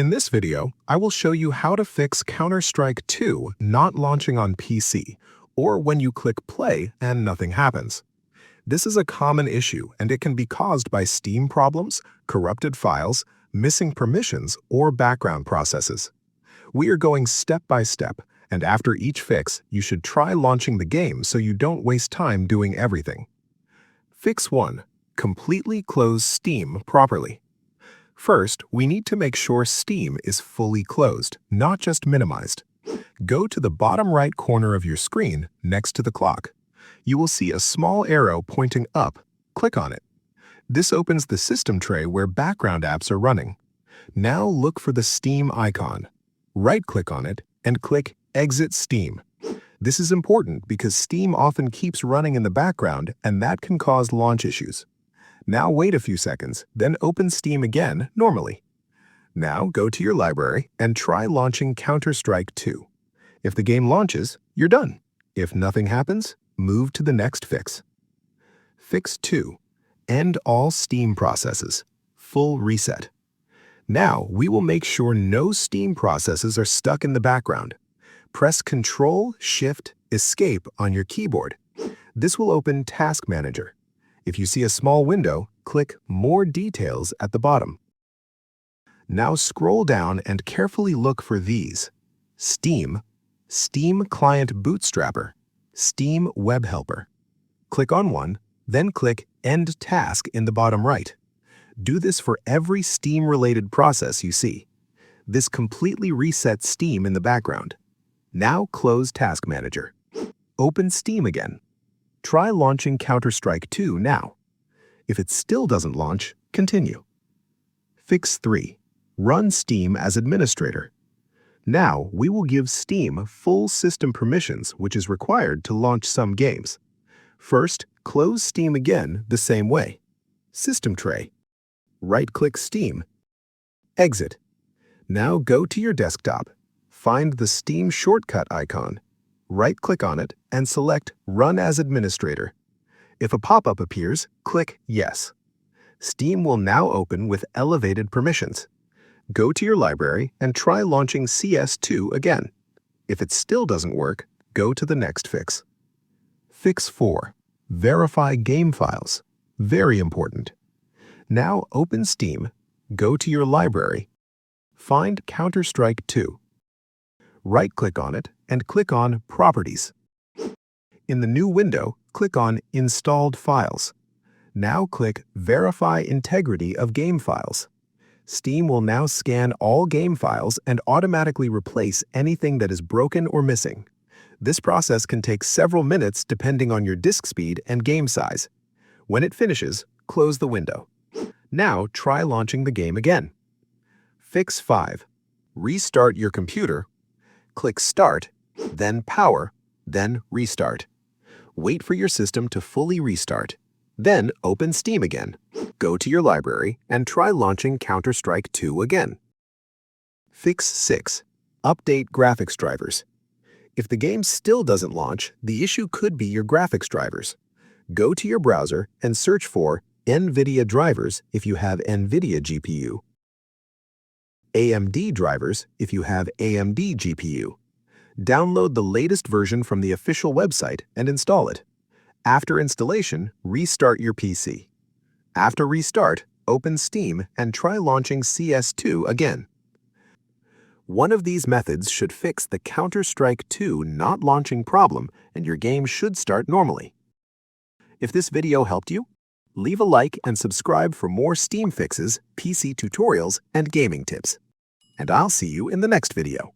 In this video, I will show you how to fix Counter-Strike 2 not launching on PC, or when you click play and nothing happens. This is a common issue and it can be caused by Steam problems, corrupted files, missing permissions, or background processes. We are going step by step, and after each fix, you should try launching the game so you don't waste time doing everything. Fix 1. Completely close Steam properly. First, we need to make sure Steam is fully closed, not just minimized. Go to the bottom right corner of your screen next to the clock. You will see a small arrow pointing up. Click on it. This opens the system tray where background apps are running. Now look for the Steam icon. Right-click on it and click Exit Steam. This is important because Steam often keeps running in the background and that can cause launch issues. Now wait a few seconds, then open Steam again normally. Now go to your library and try launching Counter-Strike 2. If the game launches, you're done. If nothing happens, move to the next fix. Fix 2. End all Steam processes. Full reset. Now we will make sure no Steam processes are stuck in the background. Press Ctrl-Shift-Escape on your keyboard. This will open Task Manager. If you see a small window, click More Details at the bottom. Now scroll down and carefully look for these: Steam, Steam Client Bootstrapper, Steam Web Helper. Click on one, then click End Task in the bottom right. Do this for every Steam-related process you see. This completely resets Steam in the background. Now close Task Manager. Open Steam again. Try launching Counter-Strike 2 now. If it still doesn't launch, continue. Fix 3. Run Steam as administrator. Now we will give Steam full system permissions, which is required to launch some games. First, close Steam again the same way. System tray. Right-click Steam. Exit. Now go to your desktop. Find the Steam shortcut icon. Right-click on it and select Run as Administrator. If a pop-up appears, click Yes. Steam will now open with elevated permissions. Go to your library and try launching CS2 again. If it still doesn't work, go to the next fix. Fix 4. Verify game files. Very important. Now open Steam, go to your library, find Counter-Strike 2. Right-click on it and click on Properties. In the new window, click on Installed Files. Now click Verify Integrity of Game Files. Steam will now scan all game files and automatically replace anything that is broken or missing. This process can take several minutes depending on your disk speed and game size. When it finishes, close the window. Now try launching the game again. Fix 5. Restart your computer. Click Start, then Power, then Restart. Wait for your system to fully restart. Then open Steam again. Go to your library and try launching Counter-Strike 2 again. Fix 6. Update graphics drivers. If the game still doesn't launch, the issue could be your graphics drivers. Go to your browser and search for NVIDIA drivers if you have NVIDIA GPU. AMD drivers if you have AMD GPU. Download the latest version from the official website and install it. After installation, restart your PC. After restart, open Steam and try launching CS2 again. One of these methods should fix the Counter-Strike 2 not launching problem and your game should start normally. If this video helped you, leave a like and subscribe for more Steam fixes, PC tutorials, and gaming tips. And I'll see you in the next video.